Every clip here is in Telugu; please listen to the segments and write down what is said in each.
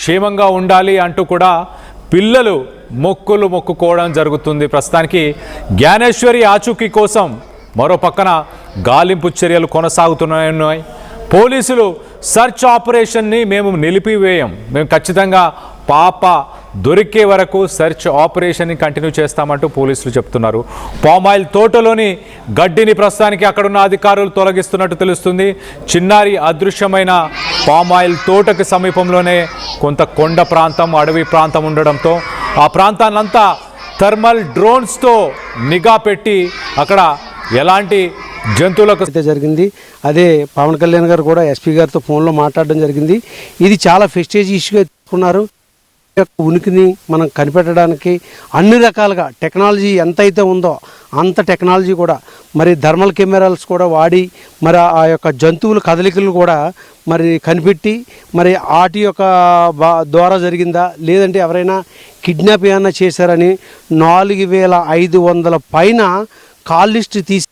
క్షేమంగా ఉండాలి అంటూ కూడా పిల్లలు మొక్కులు మొక్కుకోవడం జరుగుతుంది. ప్రస్తుతానికి జ్ఞానేశ్వరి ఆచూకీ కోసం మరో పక్కన గాలింపు చర్యలు కొనసాగుతున్నాయి. పోలీసులు సర్చ్ ఆపరేషన్ని మేము నిలిపివేయం, మేము ఖచ్చితంగా పాప దొరికే వరకు సెర్చ్ ఆపరేషన్ని కంటిన్యూ చేస్తామంటూ పోలీసులు చెప్తున్నారు. పామాయిల్ తోటలోని గడ్డిని ప్రస్తుతానికి అక్కడున్న అధికారులు తొలగిస్తున్నట్టు తెలుస్తుంది. చిన్నారి అదృశ్యమైన పామాయిల్ తోటకు సమీపంలోనే కొంత కొండ ప్రాంతం, అడవి ప్రాంతం ఉండడంతో ఆ ప్రాంతాన్నంతా థర్మల్ డ్రోన్స్తో నిఘా పెట్టి అక్కడ ఎలాంటి జంతువులకు అయితే జరిగింది. అదే పవన్ కళ్యాణ్ గారు కూడా ఎస్పీ గారితో ఫోన్లో మాట్లాడడం జరిగింది. ఇది చాలా ఫెస్టేజ్ ఇష్యూగా తీసుకున్నారు. ఉనికిని మనం కనిపెట్టడానికి అన్ని రకాలుగా టెక్నాలజీ ఎంతైతే ఉందో అంత టెక్నాలజీ కూడా మరి థర్మల్ కెమెరాల్స్ కూడా వాడి మరి ఆ యొక్క జంతువుల కదలికలు కూడా మరి కనిపెట్టి మరి వాటి యొక్క ద్వారా జరిగిందా లేదంటే ఎవరైనా కిడ్నాప్ ఏమైనా చేశారని 4500 పైన కాల్ లిస్ట్ తీసి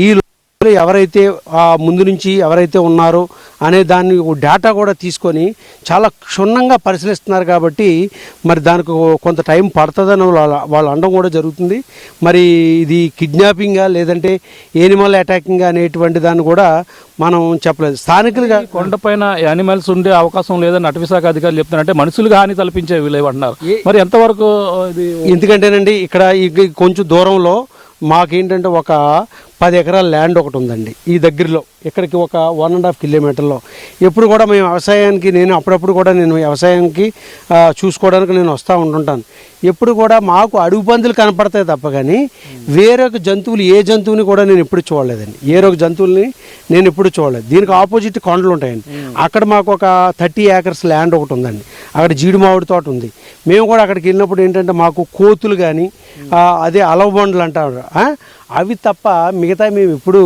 ఈ ఎవరైతే ముందు నుంచి ఎవరైతే ఉన్నారో అనే దాన్ని డేటా కూడా తీసుకొని చాలా క్షుణ్ణంగా పరిశీలిస్తున్నారు. కాబట్టి మరి దానికి కొంత టైం పడుతుందని వాళ్ళు అనడం కూడా జరుగుతుంది. మరి ఇది కిడ్నాపింగా లేదంటే యానిమల్ అటాకింగ్ అనేటువంటి దాన్ని కూడా మనం చెప్పలేదు. స్థానికులుగా కొండపైన యానిమల్స్ ఉండే అవకాశం లేదని అటవీశాఖ అధికారులు చెప్తున్నారంటే మనుషులుగా హాని తలపించే వీలేమంటున్నారు. మరి ఎంతవరకు ఇది? ఎందుకంటేనండి ఇక్కడ కొంచెం దూరంలో మాకేంటంటే ఒక 10 ఎకరాల ల్యాండ్ ఒకటి ఉందండి ఈ దగ్గరలో, ఇక్కడికి ఒక 1.5 కిలోమీటర్లో. ఎప్పుడు కూడా మేము వ్యవసాయానికి అప్పుడప్పుడు కూడా నేను వ్యవసాయానికి చూసుకోవడానికి నేను వస్తూ ఉంటుంటాను. ఎప్పుడు కూడా మాకు అడుగు పందులు కనపడతాయి తప్ప కానీ వేరొక జంతువులు ఏ జంతువుని కూడా నేను ఎప్పుడు చూడలేదండి. వేరొక జంతువుల్ని నేను ఎప్పుడు చూడలేదు. దీనికి ఆపోజిట్ కొండలు ఉంటాయండి. అక్కడ మాకు ఒక 30 ఏకర్స్ ల్యాండ్ ఒకటి ఉందండి. అక్కడ జీడి మామిడి తోట ఉంది. మేము కూడా అక్కడికి వెళ్ళినప్పుడు ఏంటంటే మాకు కోతులు కానీ అదే అలవబండ్లు అంటారు అవి తప్ప మిగతా మేము ఎప్పుడు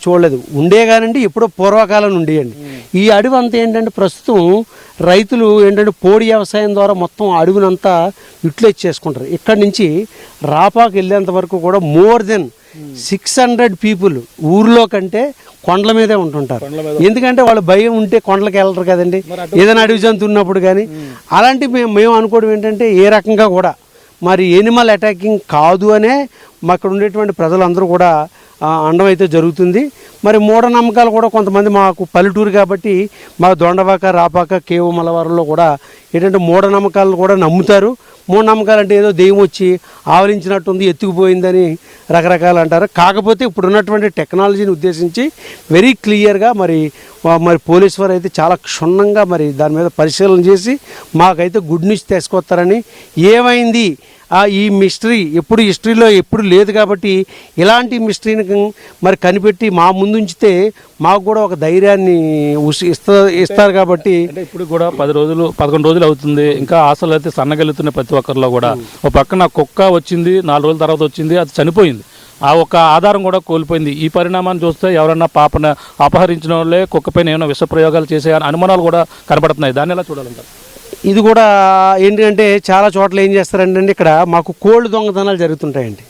చూడలేదు. ఉండే కానండి ఎప్పుడో పూర్వకాలం ఉండేయండి. ఈ అడవి అంతా ఏంటంటే ప్రస్తుతం రైతులు ఏంటంటే పోడి వ్యవసాయం ద్వారా మొత్తం అడవినంతా యూటిలైజ్ చేసుకుంటారు. ఇక్కడి నుంచి రాపాకు వెళ్ళేంత వరకు కూడా మోర్ దెన్ 600 పీపుల్ ఊర్లో కంటే కొండల మీదే ఉంటుంటారు. ఎందుకంటే వాళ్ళు భయం ఉంటే కొండలకు వెళ్ళరు కదండి, ఏదైనా అడవి జంతువు ఉన్నప్పుడు. కానీ అలాంటి మేము అనుకోవడం ఏంటంటే ఏ రకంగా కూడా మరి యానిమల్ అటాకింగ్ కాదు అనే అక్కడ ఉండేటువంటి ప్రజలందరూ కూడా అనడం అయితే జరుగుతుంది. మరి మూఢనమ్మకాలు కూడా కొంతమంది మాకు పల్లెటూరు కాబట్టి మా దొండవాక రాపాక కేవు మలవారంలో కూడా ఏంటంటే మూఢనమ్మకాలను కూడా నమ్ముతారు. మూఢనమ్మకాలు అంటే ఏదో దెయ్యం వచ్చి ఆవరించినట్టుంది, ఎత్తుకుపోయిందని రకరకాలు అంటారు. కాకపోతే ఇప్పుడు ఉన్నటువంటి టెక్నాలజీని ఉద్దేశించి వెరీ క్లియర్గా మరి పోలీసు వారు అయితే చాలా క్షుణ్ణంగా మరి దాని మీద పరిశీలన చేసి మాకైతే గుడ్ న్యూస్ తీసుకొస్తారని. ఏమైంది ఈ మిస్టరీ ఎప్పుడు హిస్టరీలో ఎప్పుడు లేదు కాబట్టి ఇలాంటి మిస్టరీని మరి కనిపెట్టి మా ముందు ఉంచితే మాకు కూడా ఒక ధైర్యాన్ని ఇస్తారు. కాబట్టి ఇప్పుడు కూడా 11 రోజులు అవుతుంది. ఇంకా ఆశలు అయితే సన్నగలుగుతున్న ప్రతి ఒక్కరిలో కూడా. ఒక పక్కన కుక్క వచ్చింది, 4 రోజుల తర్వాత వచ్చింది, అది చనిపోయింది. ఆ ఒక్క ఆధారం కూడా కోల్పోయింది. ఈ పరిణామాన్ని చూస్తే ఎవరన్నా పాపను అపహరించిన వాళ్ళే కుక్కపైన ఏమైనా విష ప్రయోగాలు చేసే అనుమానాలు కూడా కనబడుతున్నాయి. దాన్ని ఎలా చూడాలంటారు? ఇది కూడా ఏంటంటే చాలా చోట్ల ఏం చేస్తారంటే ఇక్కడ మాకు కోళ్ళు దొంగతనాలు జరుగుతుంటాయండి.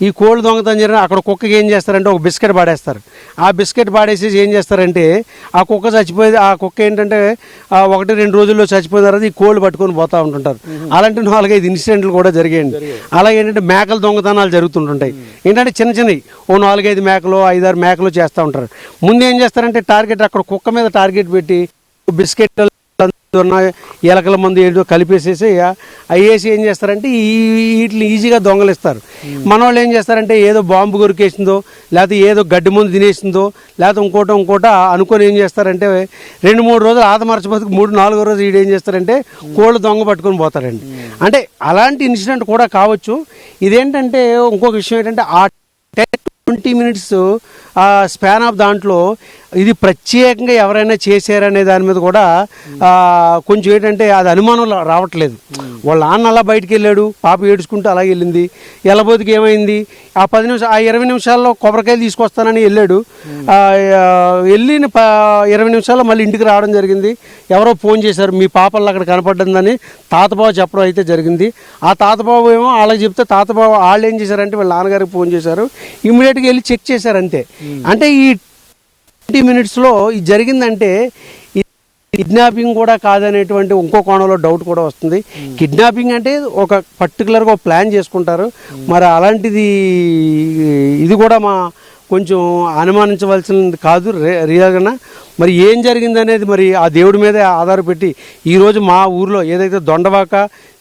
ఈ కోళ్ళు దొంగతనం జరిగిన అక్కడ కుక్కకి ఏం చేస్తారంటే ఒక బిస్కెట్ పాడేస్తారు. ఆ బిస్కెట్ పాడేసి ఏం చేస్తారంటే ఆ కుక్క చచ్చిపోయేది. ఆ కుక్క ఏంటంటే 1-2 రోజుల్లో చచ్చిపోయిన తర్వాత ఈ కోళ్ళు పట్టుకొని పోతూ ఉంటుంటారు. అలాంటి 4-5 ఇన్సిడెంట్లు కూడా జరిగాయండి. అలాగే ఏంటంటే మేకల దొంగతనాలు జరుగుతుంటుంటాయి. ఏంటంటే చిన్నవి 4-5 మేకలు 5-6 మేకలు చేస్తూ ఉంటారు. ముందు ఏం చేస్తారంటే టార్గెట్ అక్కడ కుక్క మీద టార్గెట్ పెట్టి బిస్కెట్ ఎలకల మందు ఏదో కలిపేసేసి అయ్యేసి ఏం చేస్తారంటే వీటిని ఈజీగా దొంగలిస్తారు. మన వాళ్ళు ఏం చేస్తారంటే ఏదో బాంబు కొరికేసిందో లేకపోతే ఏదో గడ్డి మందు తినేసిందో లేకపోతే ఇంకోట అనుకొని ఏం చేస్తారంటే 2-3 రోజులు ఆతమరచిపోతే 3-4 రోజు వీడు ఏం చేస్తారంటే కోళ్ళు దొంగ పట్టుకొని పోతారండి. అంటే అలాంటి ఇన్సిడెంట్ కూడా కావచ్చు. ఇదేంటంటే ఇంకొక విషయం ఏంటంటే ఆ 20 మినిట్స్ స్పాన్ ఆఫ్ దాంట్లో ఇది ప్రత్యేకంగా ఎవరైనా చేశారనే దాని మీద కూడా కొంచెం ఏంటంటే అది అనుమానం రావట్లేదు. వాళ్ళ నాన్న అలా బయటికి వెళ్ళాడు, పాప ఏడుచుకుంటూ అలాగే వెళ్ళింది. వెళ్ళబోతుకి ఏమైంది, ఆ 20 నిమిషాల్లో కొబ్బరికాయలు తీసుకొస్తానని వెళ్ళాడు. వెళ్ళిన 20 నిమిషాల్లో మళ్ళీ ఇంటికి రావడం జరిగింది. ఎవరో ఫోన్ చేశారు, మీ పాపల్లో అక్కడ కనపడ్డిందని తాతబాబు చెప్పడం అయితే జరిగింది. ఆ తాతబాబు ఏమో వాళ్ళకి చెప్తే తాతబాబు వాళ్ళు ఏం చేశారంటే వాళ్ళ నాన్నగారికి ఫోన్ చేశారు. ఇమ్మీడియట్గా వెళ్ళి చెక్ చేశారు అంతే. అంటే ఈ 20 మినిట్స్లో ఇది జరిగిందంటే కిడ్నాపింగ్ కూడా కాదనేటువంటి ఇంకో కోణంలో డౌట్ కూడా వస్తుంది. కిడ్నాపింగ్ అంటే ఒక పర్టికులర్గా ఒక ప్లాన్ చేసుకుంటారు, మరి అలాంటిది ఇది కూడా కొంచెం అనుమానించవలసినది కాదు రియల్గా. మరి ఏం జరిగింది అనేది మరి ఆ దేవుడి మీదే ఆధారపెట్టి ఈరోజు మా ఊర్లో ఏదైతే దొండవాక,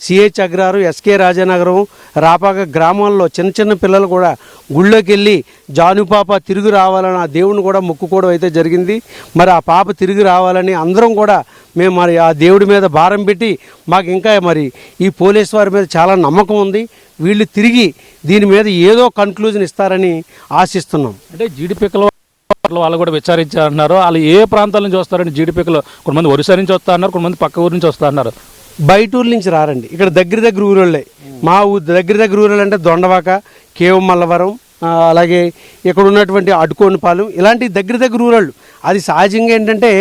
సిహెచ్ అగ్రారు, ఎస్కే రాజానగరం, రాపాక గ్రామాల్లో చిన్న చిన్న పిల్లలు కూడా గుళ్ళోకి వెళ్ళి జానుపాప తిరిగి రావాలని ఆ దేవుడిని కూడా మొక్కుకోవడం అయితే జరిగింది. మరి ఆ పాప తిరిగి రావాలని అందరం కూడా మేము మరి ఆ దేవుడి మీద భారం పెట్టి మాకు ఇంకా మరి ఈ పోలీసు వారి మీద చాలా నమ్మకం ఉంది. వీళ్ళు తిరిగి దీని మీద ఏదో కన్క్లూజన్ ఇస్తారని ఆశిస్తున్నాం. అంటే జీడిపిక్కల వాళ్ళు కూడా విచారించారన్నారు. వాళ్ళు ఏ ప్రాంతాల నుంచి వస్తారని జీడిపిక్కలు కొంతమంది ఒరిస్సా నుంచి వస్తా అన్నారు, కొంతమంది పక్క ఊరు నుంచి వస్తా అన్నారు. బయట ఊరు నుంచి రారండి, ఇక్కడ దగ్గర ఊరోళ్ళే. మా ఊరు దగ్గర ఊరోళ్ళు అంటే దొండవాక, కేవం మల్లవరం, అలాగే ఇక్కడ ఉన్నటువంటి అడ్డుకోనిపాలెం, ఇలాంటి దగ్గర ఊరోళ్ళు. అది సహజంగా ఏంటంటే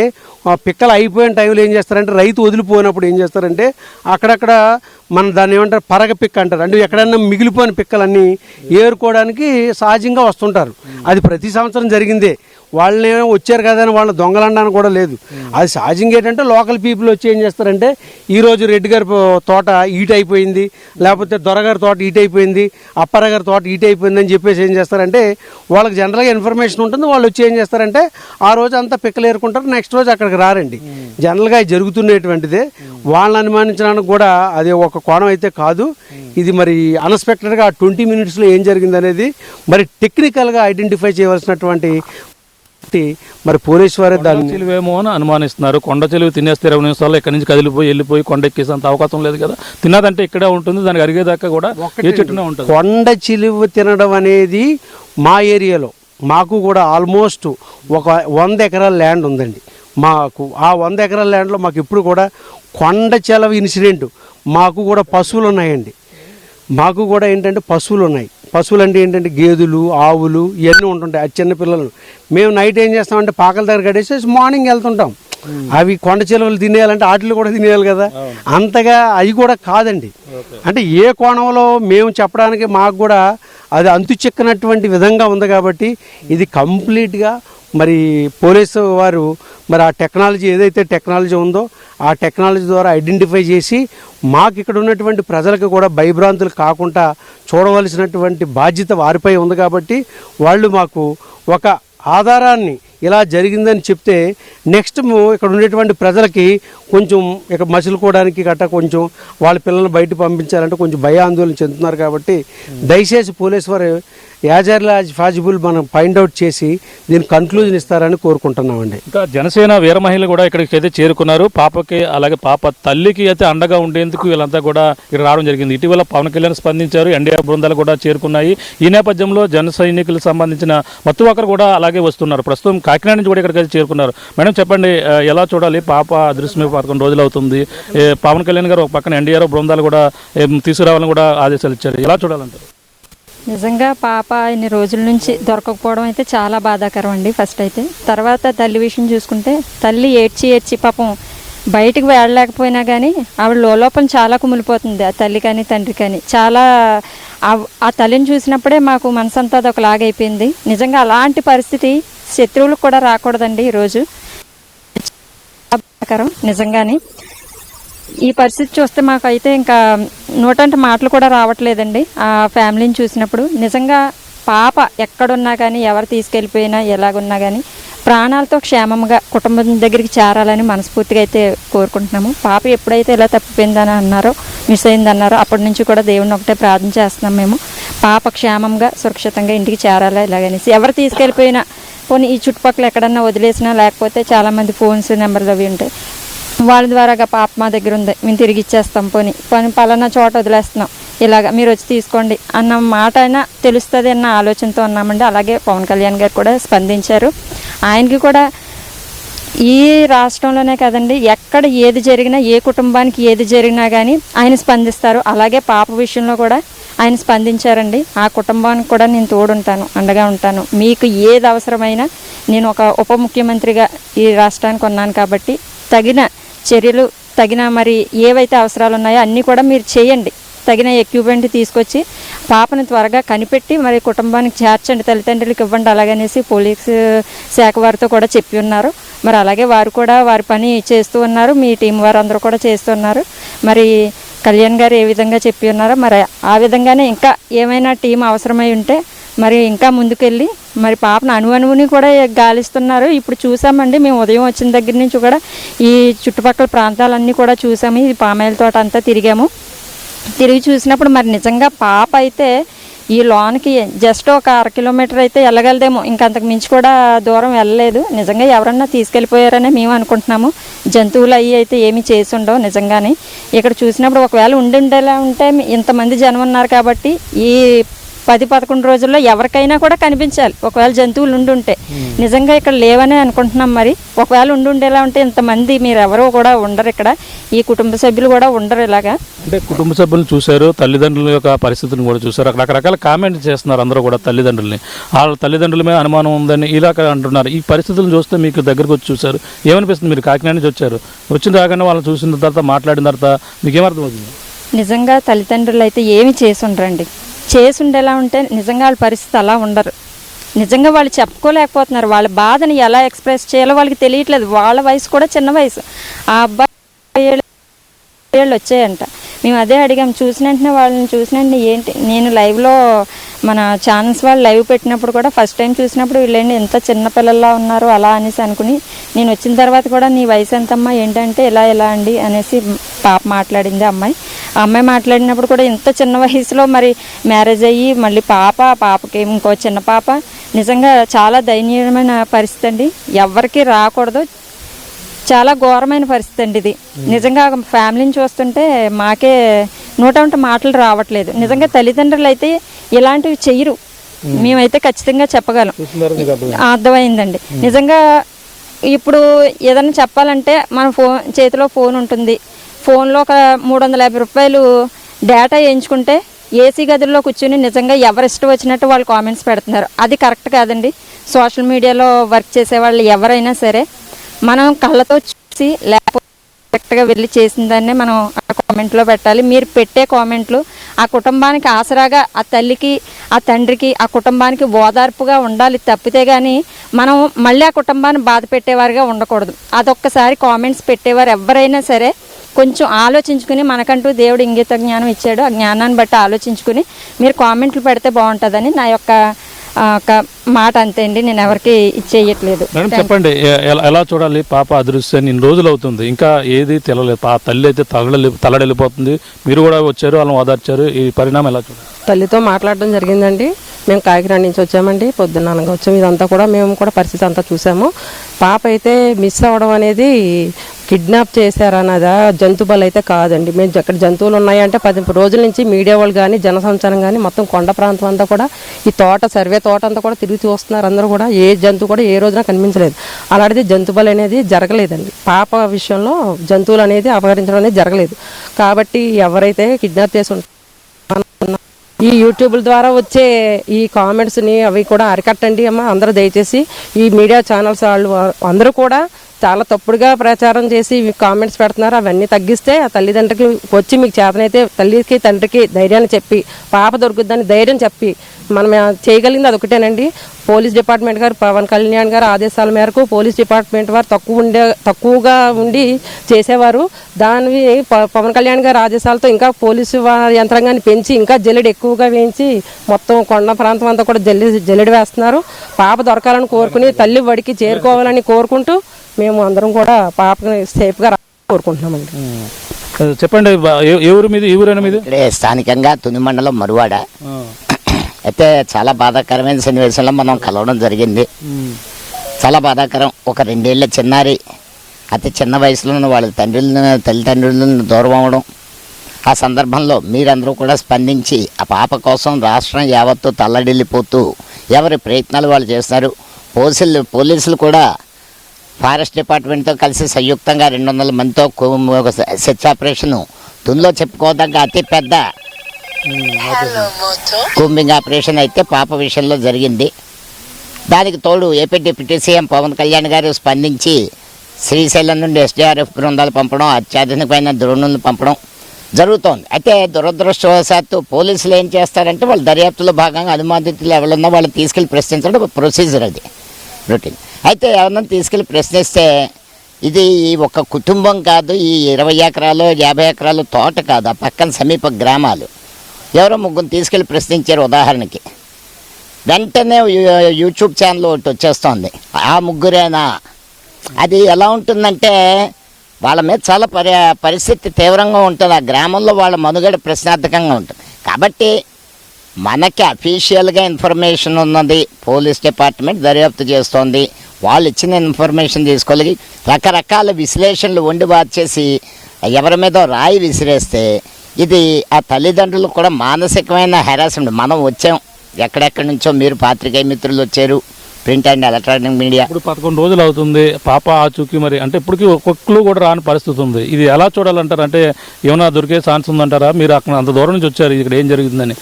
పిక్కలు అయిపోయిన టైంలో ఏం చేస్తారంటే రైతు వదిలిపోయినప్పుడు ఏం చేస్తారంటే అక్కడక్కడ మన దాన్ని ఏమంటారు పరగ పిక్క అంటారు, అంటే ఎక్కడన్నా మిగిలిపోయిన పిక్కలన్నీ ఏరుకోవడానికి సహజంగా వస్తుంటారు. అది ప్రతి సంవత్సరం జరిగిందే. వాళ్ళని వచ్చారు కదా అని వాళ్ళని దొంగలనడానికి కూడా లేదు. అది సహజంగా ఏంటంటే లోకల్ పీపుల్ వచ్చి ఏం చేస్తారంటే ఈరోజు రెడ్డి గారి తోట ఈట్ అయిపోయింది, లేకపోతే దొరగారి తోట ఈట్ అయిపోయింది, అప్పారాగారి తోట ఈట్ అయిపోయింది అని చెప్పేసి ఏం చేస్తారంటే వాళ్ళకి జనరల్గా ఇన్ఫర్మేషన్ ఉంటుంది. వాళ్ళు వచ్చి ఏం చేస్తారంటే ఆ రోజు అంతా పిక్కలు ఏరుకుంటారు, నెక్స్ట్ రోజు అక్కడికి రారండి. జనరల్గా అది జరుగుతున్నటువంటిదే. వాళ్ళని అనుమానించడానికి కూడా అది ఒక కోణం అయితే కాదు. ఇది మరి అన్ఎక్స్పెక్టెడ్గా 20 minutesలో ఏం జరిగింది అనేది మరి టెక్నికల్గా ఐడెంటిఫై చేయవలసినటువంటి మరి పోలీసు వారే దాన్ని చిలువేమో అని అనుమానిస్తున్నారు. కొండ చిలువ తినేస్తే 20 నిమిషాల్లో ఇక్కడి నుంచి వెళ్ళిపోయి కొండ ఎక్కేసేంత అవకాశం లేదు కదా. తిన్నదంటే ఇక్కడే ఉంటుంది, దానికి అరిగేదాకా కూడా ఏ చెట్టునే ఉంటుంది. కొండ చిలువ తినడం అనేది మా ఏరియాలో మాకు కూడా ఆల్మోస్ట్ ఒక 100 ఎకరాల ల్యాండ్ ఉందండి. మాకు ఆ 100 ఎకరాల ల్యాండ్లో మాకు ఇప్పుడు కూడా కొండ చిలువ ఇన్సిడెంట్. మాకు కూడా పశువులు ఉన్నాయండి. మాకు కూడా ఏంటంటే పశువులు ఉన్నాయి. పశువులు అంటే ఏంటంటే గేదెలు, ఆవులు ఇవన్నీ ఉంటుంటాయి. అది చిన్న పిల్లలు. మేము నైట్ ఏం చేస్తామంటే పాకల దగ్గర కట్టేసి మార్నింగ్ వెళ్తుంటాం. అవి కొండ చిలువలు తినేయాలంటే వాటిని కూడా తినేయాలి కదా. అంతగా అవి కూడా కాదండి. అంటే ఏ కోణంలో మేము చెప్పడానికి మాకు కూడా అది అంతు చిక్కనటువంటి విధంగా ఉంది. కాబట్టి ఇది కంప్లీట్గా మరి పోలీసు వారు మరి ఆ టెక్నాలజీ ఏదైతే టెక్నాలజీ ఉందో ఆ టెక్నాలజీ ద్వారా ఐడెంటిఫై చేసి మాకు ఇక్కడ ఉన్నటువంటి ప్రజలకు కూడా భయభ్రాంతులు కాకుండా చూడవలసినటువంటి బాధ్యత వారిపై ఉంది. కాబట్టి వాళ్ళు మాకు ఒక ఆధారాన్ని ఇలా జరిగిందని చెప్తే నెక్స్ట్ ఇక్కడ ఉండేటువంటి ప్రజలకి కొంచెం ఇక మసులుకోవడానికి గట్రా కొంచెం వాళ్ళ పిల్లల్ని బయట పంపించాలంటే కొంచెం భయాందోళన చెందుతున్నారు. కాబట్టి దయచేసి పోలీసు వారు యాజ్ ఎర్లీ యాజ్ పాసిబుల్ మనం ఫైండ్ అవుట్ చేసి దీనికి కన్క్లూజన్ ఇస్తారని కోరుకుంటున్నామండి. ఇంకా జనసేన వీర మహిళలు కూడా ఇక్కడికి అయితే చేరుకున్నారు. పాపకి అలాగే పాప తల్లికి అయితే అండగా ఉండేందుకు వీళ్ళంతా కూడా ఇక్కడ రావడం జరిగింది. ఇటీవల పవన్ కళ్యాణ్ స్పందించారు, ఎన్డీఆర్ బృందాలు కూడా చేరుకున్నాయి. ఈ నేపథ్యంలో జన సైనికులకు సంబంధించిన మత్తు ఒకరు కూడా అలాగే వస్తున్నారు. ప్రస్తుతం కాకినాడ నుంచి కూడా ఇక్కడికి చేరుకున్నారు. మేడం చెప్పండి, ఎలా చూడాలి? పాప అదృశ్యమే 11 రోజులు అవుతుంది. పవన్ కళ్యాణ్ గారు ఒక పక్కన ఎన్డీఆర్ బృందాలు కూడా తీసుకురావాలని కూడా ఆదేశాలు ఇచ్చారు. ఎలా చూడాలంటారు? నిజంగా పాప ఇన్ని రోజుల నుంచి దొరకకపోవడం అయితే చాలా బాధాకరం అండి. ఫస్ట్ అయితే తర్వాత తల్లి విషయం చూసుకుంటే తల్లి ఏడ్చి పాపం బయటికి వెళ్ళలేకపోయినా కానీ ఆవిడ లోపల చాలా కుమిలిపోతుంది. ఆ తల్లి కానీ తండ్రి కానీ చాలా ఆ తల్లిని చూసినప్పుడే మాకు మనసంతా అది ఒకలాగైపోయింది. నిజంగా అలాంటి పరిస్థితి శత్రువులకు కూడా రాకూడదండి. ఈరోజు బాధాకరం నిజంగానే. ఈ పరిస్థితి చూస్తే మాకైతే ఇంకా నోటంటే మాటలు కూడా రావట్లేదండి. ఆ ఫ్యామిలీని చూసినప్పుడు నిజంగా పాప ఎక్కడున్నా కానీ ఎవరు తీసుకెళ్ళిపోయినా ఎలాగున్నా కానీ ప్రాణాలతో క్షేమంగా కుటుంబం దగ్గరికి చేరాలని మనస్ఫూర్తిగా అయితే కోరుకుంటున్నాము. పాప ఎప్పుడైతే ఇలా తప్పిపోయిందని అన్నారో, మిస్ అయిందన్నారో అప్పటి నుంచి కూడా దేవుడిని ఒకటే ప్రార్థన చేస్తున్నాం మేము. పాప క్షేమంగా సురక్షితంగా ఇంటికి చేరాలా ఇలాగనేసి. ఎవరు తీసుకెళ్ళిపోయినా పోనీ ఈ చుట్టుపక్కల ఎక్కడన్నా వదిలేసినా, లేకపోతే చాలామంది ఫోన్స్ నెంబర్లు అవి ఉంటాయి, వాళ్ళ ద్వారాగా పాప మా దగ్గర ఉంది మేము తిరిగి ఇచ్చేస్తాం, పోనీ పలానా చోట వదిలేస్తున్నాం, ఇలాగ మీరు వచ్చి తీసుకోండి అన్న మాట అయినా తెలుస్తుంది అన్న ఆలోచనతో ఉన్నామండి. అలాగే పవన్ కళ్యాణ్ గారు కూడా స్పందించారు. ఆయనకి కూడా ఈ రాష్ట్రంలోనే కదండి, ఎక్కడ ఏది జరిగినా, ఏ కుటుంబానికి ఏది జరిగినా కానీ ఆయన స్పందిస్తారు. అలాగే పాప విషయంలో కూడా ఆయన స్పందించారండి. ఆ కుటుంబానికి కూడా నేను తోడుంటాను, అండగా ఉంటాను. మీకు ఏది అవసరమైనా నేను ఒక ఉప ముఖ్యమంత్రిగా ఈ రాష్ట్రానికి ఉన్నాను కాబట్టి తగిన చర్యలు, తగిన మరి ఏవైతే అవసరాలు ఉన్నాయో అన్నీ కూడా మీరు చేయండి. తగిన ఎక్విప్మెంట్ తీసుకొచ్చి పాపను త్వరగా కనిపెట్టి మరి కుటుంబానికి చేర్చండి, తల్లిదండ్రులకు ఇవ్వండి అలాగనేసి పోలీసు శాఖ వారితో కూడా చెప్పి ఉన్నారు. మరి అలాగే వారు కూడా వారి పని చేస్తూ ఉన్నారు, మీ టీం వారు అందరూ కూడా చేస్తున్నారు. మరి కళ్యాణ్ గారు ఏ విధంగా చెప్పి ఉన్నారో మరి ఆ విధంగానే ఇంకా ఏమైనా టీం అవసరమై ఉంటే మరి ఇంకా ముందుకెళ్ళి మరి పాపను అణువుని కూడా గాలిస్తున్నారు. ఇప్పుడు చూసామండి, మేము ఉదయం వచ్చిన దగ్గర నుంచి కూడా ఈ చుట్టుపక్కల ప్రాంతాలన్నీ కూడా చూసాము. ఈ పామాయిల తోట అంతా తిరిగాము. తిరిగి చూసినప్పుడు మరి నిజంగా పాప అయితే ఈ లోనికి జస్ట్ ఒక 1/2 కిలోమీటర్ అయితే వెళ్ళగలదేమో, ఇంకంతకు మించి కూడా దూరం వెళ్ళలేదు. నిజంగా ఎవరన్నా తీసుకెళ్ళిపోయారనే మేము అనుకుంటున్నాము. జంతువులు అవి అయితే ఏమీ చేసి ఉండవు నిజంగానే. ఇక్కడ చూసినప్పుడు ఒకవేళ ఉండేలా ఉంటే ఇంతమంది జనం ఉన్నారు కాబట్టి ఈ 10-11 రోజుల్లో ఎవరికైనా కూడా కనిపించాలి. ఒకవేళ జంతువులు ఉండుంటే నిజంగా ఇక్కడ లేవనే అనుకుంటున్నాం. మరి ఒకవేళ ఉండేలా ఉంటే ఇంతమంది మీరు ఎవరో కూడా ఉండరు, ఇక్కడ ఈ కుటుంబ సభ్యులు కూడా ఉండరు. ఇలాగా అంటే కుటుంబ సభ్యులను చూశారు, తల్లిదండ్రుల యొక్క పరిస్థితిని కూడా చూశారు. అక్కడ రకరకాల కామెంట్ చేస్తున్నారు అందరూ కూడా తల్లిదండ్రులని. వాళ్ళ తల్లిదండ్రుల మీద అనుమానం ఉందని ఇలాగ అంటున్నారు. ఈ పరిస్థితులను చూస్తే మీకు దగ్గరకు వచ్చి చూశారు, ఏమనిపిస్తుంది? మీరు కాకినాడ నుంచి వచ్చారు, వచ్చిన రాగానే వాళ్ళని చూసిన తర్వాత మాట్లాడిన తర్వాత మీకు ఏమర్థమవుతుంది? నిజంగా తల్లిదండ్రులు అయితే ఏమి చేసి ఉండరండి. చేసి ఉండేలా ఉంటే నిజంగా వాళ్ళ పరిస్థితి అలా ఉండరు. నిజంగా వాళ్ళు చెప్పుకోలేకపోతున్నారు. వాళ్ళ బాధని ఎలా ఎక్స్ప్రెస్ చేయాలో వాళ్ళకి తెలియట్లేదు. వాళ్ళ వయసు కూడా చిన్న వయసు. ఆ అబ్బాయి 7 ఏళ్ళు వచ్చాయంట. మేము అదే అడిగాం. వాళ్ళని చూసిన వెంటనే ఏంటి, నేను లైవ్లో మన ఛానల్స్ వాళ్ళు లైవ్ పెట్టినప్పుడు కూడా ఫస్ట్ టైం చూసినప్పుడు వీళ్ళేంటి ఎంత చిన్నపిల్లల్లా ఉన్నారు అలా అనేసి అనుకుని, నేను వచ్చిన తర్వాత కూడా నీ వయసు ఎంతమ్మా ఏంటంటే ఇలా అండి అనేసి పాప మాట్లాడింది. ఆ అమ్మాయి మాట్లాడినప్పుడు కూడా ఇంత చిన్న వయసులో మరి మ్యారేజ్ అయ్యి మళ్ళీ పాపకి ఇంకో చిన్న పాప. నిజంగా చాలా దయనీయమైన పరిస్థితి అండి, ఎవరికి రాకూడదు. చాలా ఘోరమైన పరిస్థితి అండి ఇది. నిజంగా ఫ్యామిలీని చూస్తుంటే మాకే నోటంట మాటలు రావట్లేదు. నిజంగా తల్లిదండ్రులు అయితే ఇలాంటివి చెయ్యరు, మేమైతే ఖచ్చితంగా చెప్పగలం. అర్థమైందండి. నిజంగా ఇప్పుడు ఏదైనా చెప్పాలంటే మన చేతిలో ఫోన్ ఉంటుంది. ఫోన్లో ఒక 350 రూపాయలు డేటా వేయించుకుంటే ఏసీ గదుల్లో కూర్చుని నిజంగా ఎవరిష్టం వచ్చినట్టు వాళ్ళు కామెంట్స్ పెడుతున్నారు. అది కరెక్ట్ కాదండి. సోషల్ మీడియాలో వర్క్ చేసే వాళ్ళు ఎవరైనా సరే మనం కళ్ళతో చూసి లేకపోతే కరెక్ట్గా వెళ్ళి చేసిన దాన్నే మనం ఆ కామెంట్లో పెట్టాలి. మీరు పెట్టే కామెంట్లు ఆ కుటుంబానికి ఆసరాగా, ఆ తల్లికి ఆ తండ్రికి ఆ కుటుంబానికి ఓదార్పుగా ఉండాలి తప్పితే కానీ మనం మళ్ళీ ఆ కుటుంబాన్ని బాధ పెట్టేవారుగా ఉండకూడదు. అదొక్కసారి కామెంట్స్ పెట్టేవారు ఎవరైనా సరే కొంచెం ఆలోచించుకుని, మనకంటూ దేవుడు ఇంగిత జ్ఞానం ఇచ్చాడు, ఆ జ్ఞానాన్ని బట్టి ఆలోచించుకుని మీరు కామెంట్లు పెడితే బాగుంటుందని నా యొక్క ఒక మాట. అంతే అండి, నేను ఎవరికి ఇచ్చేయట్లేదు. మేడం చెప్పండి, ఎలా చూడాలి పాప అదృశ్యాన్ని? ఇన్ని రోజులు అవుతుంది, ఇంకా ఏది తెలలేదు. తల్లి అయితే తల్లడెళ్ళిపోతుంది. మీరు కూడా వచ్చారు, వాళ్ళని ఓదార్చారు. ఈ పరిణామం ఎలా చూడాలి? తల్లితో మాట్లాడడం జరిగిందండి. మేము కాకినాడ నుంచి వచ్చామండి, పొద్దున్న అనగా వచ్చాము. ఇదంతా కూడా మేము కూడా పరిస్థితి అంతా చూసాము. పాప అయితే మిస్ అవ్వడం అనేది కిడ్నాప్ చేశారన్నదా, జంతు బలి అయితే కాదండి. మేము ఎక్కడ జంతువులు ఉన్నాయంటే 10 రోజుల నుంచి మీడియా వాళ్ళు కానీ జనసంచారం కానీ మొత్తం కొండ ప్రాంతం అంతా కూడా ఈ సర్వే తోట అంతా కూడా తిరుగుతూ వస్తున్నారు. అందరూ కూడా ఏ జంతువు కూడా ఏ రోజున కనిపించలేదు. అలాంటిది జంతు బలి అనేది జరగలేదండి. పాప విషయంలో జంతువులు అనేది అపహరించడం అనేది జరగలేదు. కాబట్టి ఎవరైతే కిడ్నాప్ చేసి ఈ యూట్యూబ్ల ద్వారా వచ్చే ఈ కామెంట్స్ని అవి కూడా అరికట్టండి అమ్మ. అందరూ దయచేసి ఈ మీడియా ఛానల్స్ వాళ్ళు అందరూ కూడా చాలా తప్పుడుగా ప్రచారం చేసి కామెంట్స్ పెడుతున్నారు. అవన్నీ తగ్గిస్తే ఆ తల్లిదండ్రులకి వచ్చి మీకు చేతనైతే తల్లికి తండ్రికి ధైర్యాన్ని చెప్పి పాప దొరుకుద్దని ధైర్యం చెప్పి మనం చేయగలిగింది అదొకటేనండి. పోలీస్ డిపార్ట్మెంట్ గారు, పవన్ కళ్యాణ్ గారు ఆదేశాల మేరకు పోలీస్ డిపార్ట్మెంట్ వారు తక్కువగా ఉండి చేసేవారు. దాని పవన్ కళ్యాణ్ గారి ఆదేశాలతో ఇంకా పోలీసు యంత్రాంగాన్ని పెంచి ఇంకా జల్లెడ ఎక్కువగా వేయించి మొత్తం కొండ ప్రాంతం అంతా కూడా జల్లెడ వేస్తున్నారు. పాప దొరకాలని కోరుకుని తల్లి వడికి చేరుకోవాలని కోరుకుంటూ మేము అందరం కూడా పాపని సేఫ్గా కోరుకుంటున్నామండి. చెప్పండి, ఏ ఊరు మీది? ఈ ఊరేనా మీది? ఇక్కడే స్థానికంగా తుని మండలం మరువాడ. అయితే చాలా బాధాకరమైన సన్నివేశంలో మనం కలవడం జరిగింది. చాలా బాధాకరం. ఒక 2 ఏళ్ల చిన్నారి అతి చిన్న వయసులో వాళ్ళ తల్లిదండ్రులను దూరం అవ్వడం. ఆ సందర్భంలో మీరందరూ కూడా స్పందించి ఆ పాప కోసం రాష్ట్రం యావత్తు తల్లడిల్లిపోతూ ఎవరి ప్రయత్నాలు వాళ్ళు చేస్తున్నారు. పోలీసులు కూడా ఫారెస్ట్ డిపార్ట్మెంట్తో కలిసి సంయుక్తంగా 200 మందితో సెర్చ్ ఆపరేషన్ తునిలో చెప్పుకోదగ్గ అతి పెద్ద కూంబింగ్ ఆపరేషన్ అయితే పాప విషయంలో జరిగింది. దానికి తోడు AP deputy CM Pavan Kalyan గారు స్పందించి శ్రీశైలం నుండి SDRF బృందాలు పంపడం, అత్యాధునికమైన డ్రోన్లను పంపడం, జరుగుతోంది. అయితే దురదృష్టవశాత్తు పోలీసులు ఏం చేస్తారంటే వాళ్ళ దర్యాప్తులో భాగంగా అనుమానితులు ఎవరున్నా వాళ్ళని తీసుకెళ్ళి ప్రశ్నించడం ఒక ప్రొసీజర్, అది రొటీన్. అయితే ఎవరన్నా తీసుకెళ్ళి ప్రశ్నిస్తే ఇది ఒక కుటుంబం కాదు, ఈ 20 ఎకరాలు 50 ఎకరాలు తోట కాదు, ఆ పక్కన సమీప గ్రామాలు. ఎవరో ముగ్గురు తీసుకెళ్ళి ప్రశ్నించారు ఉదాహరణకి, వెంటనే యూట్యూబ్ ఛానల్ ఒకటి వచ్చేస్తోంది, ఆ ముగ్గురేనా. అది ఎలా ఉంటుందంటే వాళ్ళ మీద చాలా పరిస్థితి తీవ్రంగా ఉంటుంది, ఆ గ్రామంలో వాళ్ళ మనుగడ ప్రశ్నార్థకంగా ఉంటుంది. కాబట్టి మనకి అఫీషియల్గా ఇన్ఫర్మేషన్ ఉన్నది, పోలీస్ డిపార్ట్మెంట్ దర్యాప్తు చేస్తోంది, వాళ్ళు ఇచ్చిన ఇన్ఫర్మేషన్ తీసుకోగలిగి రకరకాల విశ్లేషణలు వండి చేసి ఎవరి మీద రాయి విసిరేస్తే ఇది ఆ తల్లిదండ్రులకు కూడా మానసికమైన హెరాస్మెంట్. మనం వచ్చాం ఎక్కడెక్కడి నుంచో, మీరు పాత్రికేయ మిత్రులు వచ్చారు, ప్రింట్ అండ్ ఎలక్ట్రానిక్ మీడియా. ఇప్పుడు 11 రోజులు అవుతుంది పాప ఆచూకీ, మరి అంటే ఇప్పటికీ ఒక్కొక్కరు కూడా రాని పరిస్థితి ఉంది. ఇది ఎలా చూడాలంటారు? అంటే ఏమైనా దొరికే ఛాన్స్ ఉందంటారా? మీరు అక్కడ అంత దూరం నుంచి వచ్చారు, ఇక్కడ ఏం జరుగుతుందని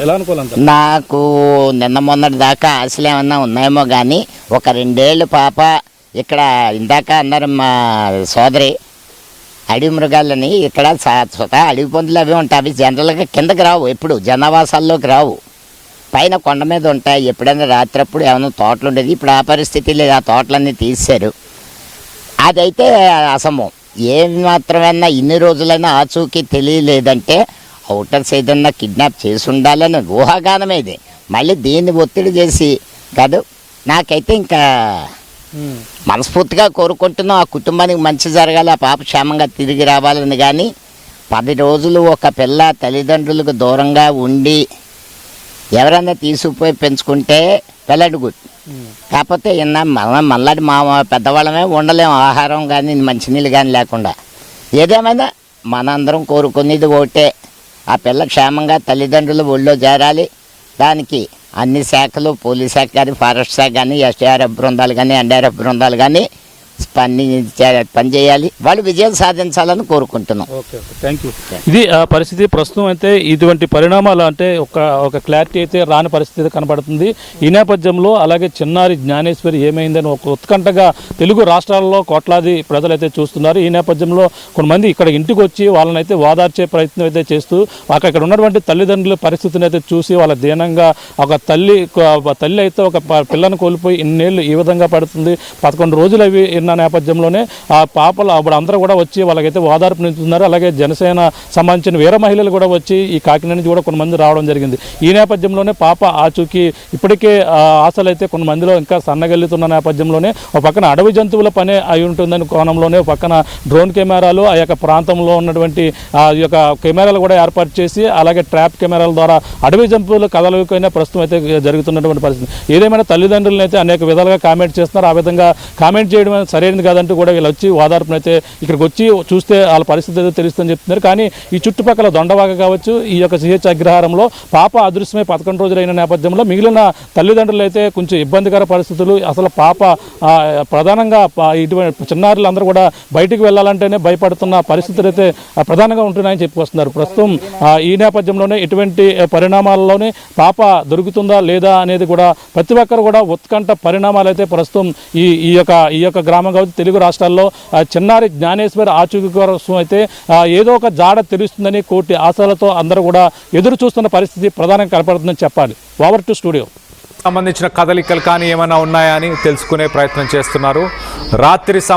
ఎలా అనుకోవాలంటారు? నాకు నిన్న మొన్నటి దాకా ఆశలు ఏమన్నా ఉన్నాయేమో కానీ ఒక 2 ఏళ్ళు పాప ఇక్కడ, ఇందాక అన్నారు మా సోదరి, అడవి మృగాలని ఇక్కడ స్వతహా అడవి పందులు అవి ఉంటాయి, అవి జనరల్గా కిందకి రావు, ఎప్పుడు జనావాసాల్లోకి రావు, పైన కొండ మీద ఉంటాయి. ఎప్పుడైనా రాత్రప్పుడు ఏమైనా తోటలు ఉండేది, ఇప్పుడు ఆ పరిస్థితి లేదు, ఆ తోటలన్నీ తీసేశారు. అదైతే అసంభవం. ఏమి మాత్రమైనా ఇన్ని రోజులైనా ఆచూకీ తెలియలేదంటే అవుటర్స్ ఏదన్నా కిడ్నాప్ చేసి ఉండాలని ఊహాగానమే ఇది. మళ్ళీ దీన్ని ఒత్తిడి చేసి కాదు. నాకైతే ఇంకా మనస్ఫూర్తిగా కోరుకుంటున్నాం ఆ కుటుంబానికి మంచి జరగాలి, ఆ పాప క్షేమంగా తిరిగి రావాలని. కానీ 10 రోజులు ఒక పిల్ల తల్లిదండ్రులకు దూరంగా ఉండి ఎవరైనా తీసుకుపోయి పెంచుకుంటే పెళ్ళడి గుడ్. కాకపోతే మళ్ళీ మా పెద్దవాళ్ళమే ఉండలేము, ఆహారం కానీ మంచినీళ్ళు కానీ లేకుండా. ఏదేమైనా మనందరం కోరుకునేది ఒకటే, ఆ పిల్ల క్షేమంగా తల్లిదండ్రులు ఒళ్ళో చేరాలి. దానికి అన్ని శాఖలు, పోలీస్ శాఖ కానీ, ఫారెస్ట్ శాఖ కానీ, ఎస్డీఆర్ఎఫ్ బృందాలు కానీ, ఎన్డీఆర్ఎఫ్ బృందాలు కానీ పని చేయాలి, వాళ్ళు విజయం సాధించాలని కోరుకుంటున్నాం. Okay, thank you. ఇది పరిస్థితి ప్రస్తుతం అయితే ఇటువంటి పరిణామాలు అంటే ఒక క్లారిటీ అయితే రాని పరిస్థితి కనబడుతుంది. ఈ నేపథ్యంలో అలాగే చిన్నారి జ్ఞానేశ్వరి ఏమైందని ఒక ఉత్కంఠగా తెలుగు రాష్ట్రాల్లో కోట్లాది ప్రజలైతే చూస్తున్నారు. ఈ నేపథ్యంలో కొంతమంది ఇక్కడ ఇంటికి వచ్చి వాళ్ళని అయితే ఓదార్చే ప్రయత్నం అయితే చేస్తూ అక్కడ ఉన్నటువంటి తల్లిదండ్రుల పరిస్థితిని అయితే చూసి వాళ్ళ దీనంగా ఒక తల్లి అయితే ఒక పిల్లను కోల్పోయి ఇన్నేళ్ళు ఈ విధంగా పడుతుంది, 11 రోజులు అవి ఉన్న నేపథ్యంలోనే ఆ పాపలు అప్పుడు అందరూ కూడా వచ్చి వాళ్ళకైతే ఓదార్పు నింపుతున్నారు. అలాగే జనసేన సంబంధించిన వీర మహిళలు కూడా వచ్చి ఈ కాకినాడ నుంచి కూడా కొంతమంది రావడం జరిగింది. ఈ నేపథ్యంలోనే పాప ఆచూకీ ఇప్పటికే ఆశలు అయితే కొంతమందిలో ఇంకా సన్నగెల్లుతున్న నేపథ్యంలోనే ఒక పక్కన అడవి జంతువుల పనే అయి ఉంటుందని కోణంలోనే ఒక పక్కన డ్రోన్ కెమెరాలు ఆ యొక్క ప్రాంతంలో ఉన్నటువంటి ఆ యొక్క కెమెరాలు కూడా ఏర్పాటు చేసి అలాగే ట్రాప్ కెమెరాల ద్వారా అడవి జంతువులు కదలకపోయినా ప్రస్తుతం అయితే జరుగుతున్నటువంటి పరిస్థితి. ఏదేమైనా తల్లిదండ్రులను అయితే అనేక విధాలుగా కామెంట్ చేస్తున్నారు. ఆ విధంగా కామెంట్ చేయడం సరైనది కాదంటూ కూడా వీళ్ళు వచ్చి ఓదార్పునైతే ఇక్కడికి వచ్చి చూస్తే వాళ్ళ పరిస్థితి అయితే తెలుస్తుందని చెప్తున్నారు. కానీ ఈ చుట్టుపక్కల దొండవాగ కావచ్చు, ఈ యొక్క సిహెచ్ అగ్రహారంలో పాప అదృశ్యమై 11 రోజులైన నేపథ్యంలో మిగిలిన తల్లిదండ్రులు అయితే కొంచెం ఇబ్బందికర పరిస్థితులు. అసలు పాప ప్రధానంగా ఇటువంటి చిన్నారులు అందరూ కూడా బయటికి వెళ్ళాలంటేనే భయపడుతున్న పరిస్థితులు అయితే ప్రధానంగా ఉంటున్నాయని చెప్పుకొస్తున్నారు. ప్రస్తుతం ఈ నేపథ్యంలోనే ఇటువంటి పరిణామాల్లోనే పాప దొరుకుతుందా లేదా అనేది కూడా ప్రతి ఒక్కరు కూడా ఉత్కంఠ పరిణామాలు అయితే ప్రస్తుతం ఈ యొక్క గ్రామం కావచ్చు తెలుగు రాష్ట్రాల్లో చిన్నారి జ్ఞానేశ్వరి ఆచూకీ కోసం అయితే ఏదో ఒక జాడ తెలుస్తుందని కోటి ఆశలతో అందరూ కూడా ఎదురు చూస్తున్న పరిస్థితి ప్రధానంగా కనపడుతుందని చెప్పాలి. Over to studio. సంబంధించిన కదలికలు కానీ ఏమైనా ఉన్నాయా అని తెలుసుకునే ప్రయత్నం చేస్తున్నారు. రాత్రి సమయం